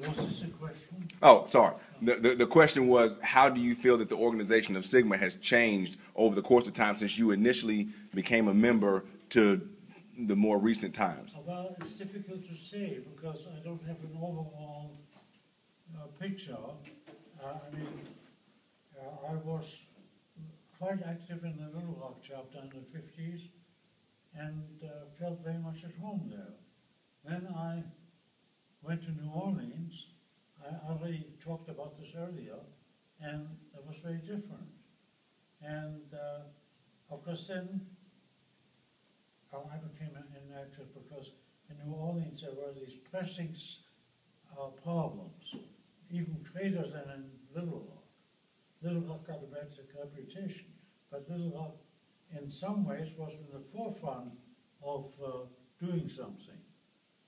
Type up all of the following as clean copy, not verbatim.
Was this a question? Oh, sorry. The question was, how do you feel that the organization of Sigma has changed over the course of time since you initially became a member to the more recent times? Well, it's difficult to say because I don't have an overall picture. I was quite active in the Little Rock chapter in the 50s and felt very much at home there. Then I went to New Orleans. I already talked about this earlier, and it was very different. And of course then I became inactive because in New Orleans there were these pressing problems, even greater than in Little Rock. Little Rock got a bad reputation, but Little Rock in some ways was in the forefront of doing something.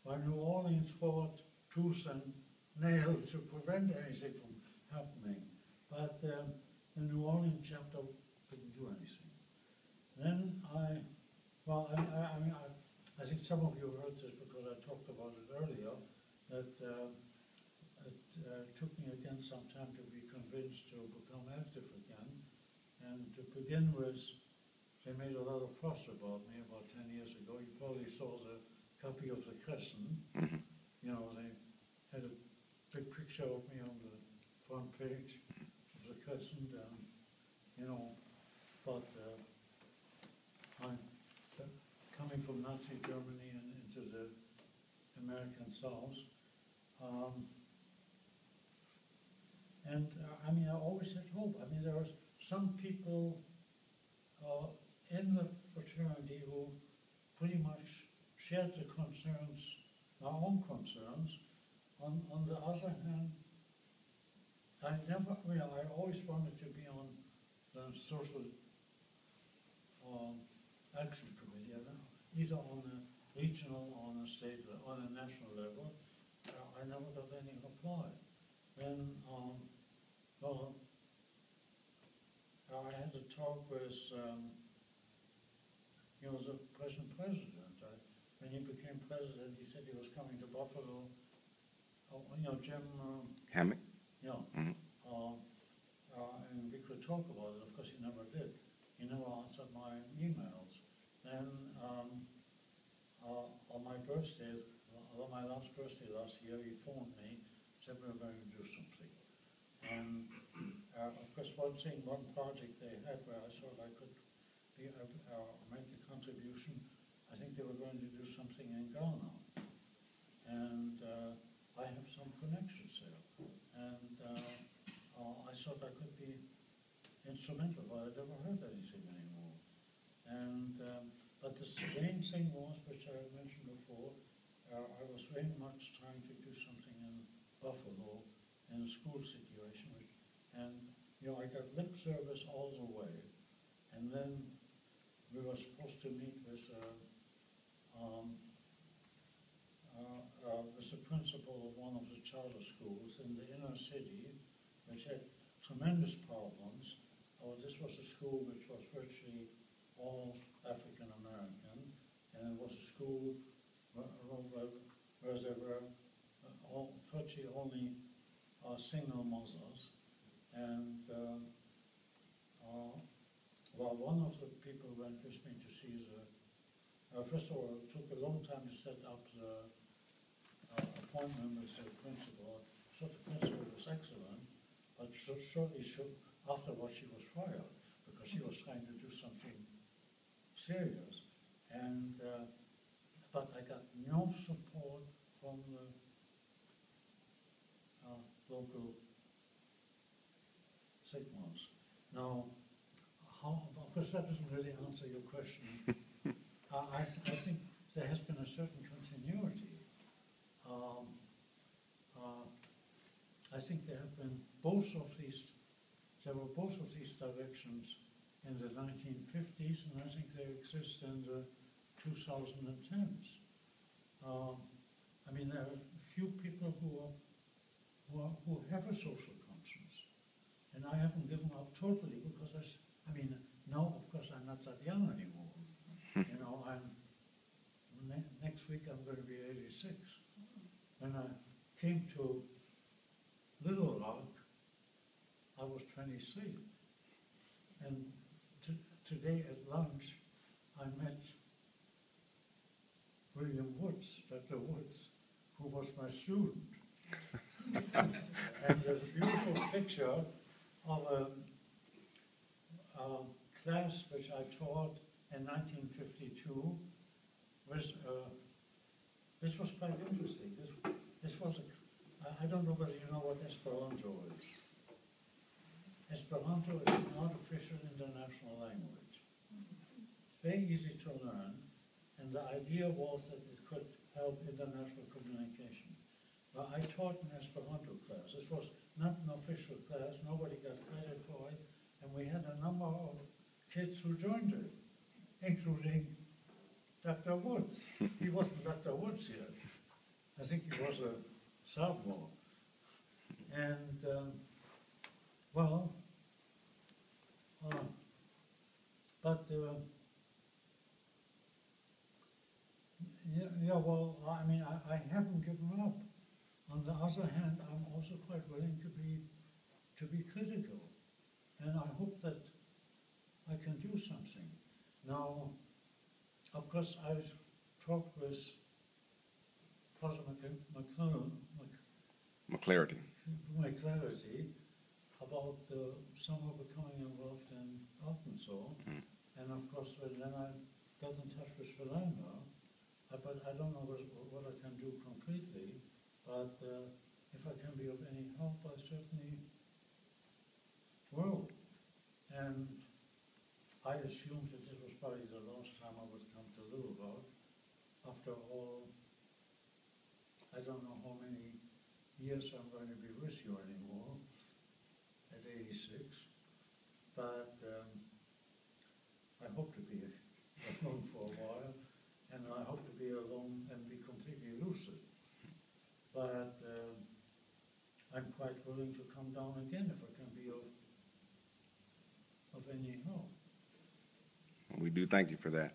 While New Orleans fought tooth and nail to prevent anything from happening. But the New Orleans chapter couldn't do anything. Then I think some of you heard this because I talked about it earlier, that it took me again some time to be convinced to become active again. And to begin with, they made a lot of fuss about me about 10 years ago. You probably saw the copy of the Crescent. Mm-hmm. You know, they had a big picture of me on the front page of the Crescent, and, you know, but I'm coming from Nazi Germany and into the American South. I always had hope. There were some people in the fraternity who pretty much shared the concerns, our own concerns. On the other hand, I always wanted to be on the social action committee, either on a regional, on a state, on a national level. I never got any reply. Then, I had a talk with, the present president. When he became president, he said he was coming to Buffalo. Jim Hammock? Yeah. Mm-hmm. And we could talk about it. Of course, he never did. He never answered my emails. Then on my birthday, on my last birthday last year, he phoned me, said we were going to do something. And of course, one project they had where I thought I could make a contribution, I think they were going to do something in Ghana. And I have some connections there. And I thought I could be instrumental, but I never heard anything anymore. And but the main thing was, which I mentioned before, I was very much trying to do something in Buffalo in a school situation, and I got lip service all the way. And then we were supposed to meet with the principal of one of the charter schools in the inner city, which had tremendous problems. This was a school which was virtually all African American, and it was a school where there were virtually only single mothers. And one of the people went with me to see first of all, it took a long time to set up the appointment with the principal. So the principal was excellent, but shortly afterwards she was fired because she was trying to do something serious. And but I got no support from the local Sigmas. Now, of course that doesn't really answer your question. I think there has been a certain continuity. I think there have been there were both of these directions in the 1950s, and I think they exist in the 2010s. There are few people who have a social conscience, and I haven't given up totally because now of course I'm not that young anymore. Next week I'm going to be 86. When I came to 1923. And today at lunch, I met William Woods, Dr. Woods, who was my student. And there's a beautiful picture of a class which I taught in 1952. This was quite interesting. This was I don't know whether you know what Esperanto is. Esperanto is an artificial international language. It's very easy to learn, and the idea was that it could help international communication. Now, I taught an Esperanto class. This was not an official class, nobody got credit for it, and we had a number of kids who joined it, including Dr. Woods. He wasn't Dr. Woods yet. I think he was a sophomore. And, I mean, I haven't given up. On the other hand, I'm also quite willing to be critical. And I hope that I can do something. Now, of course, I've talked with Professor McClarity about somehow becoming involved in Arkansas. And of course, then I got in touch with Philander. But I don't know what I can do concretely. But if I can be of any help, I certainly will. And I assumed that this was probably the last time I would come to Lüneburg. After all, I don't know how many years I'm going to be with you anymore at 86, but I hope to be alone for a while, and I hope to be alone and be completely lucid. But I'm quite willing to come down again if I can be of any help. We do thank you for that.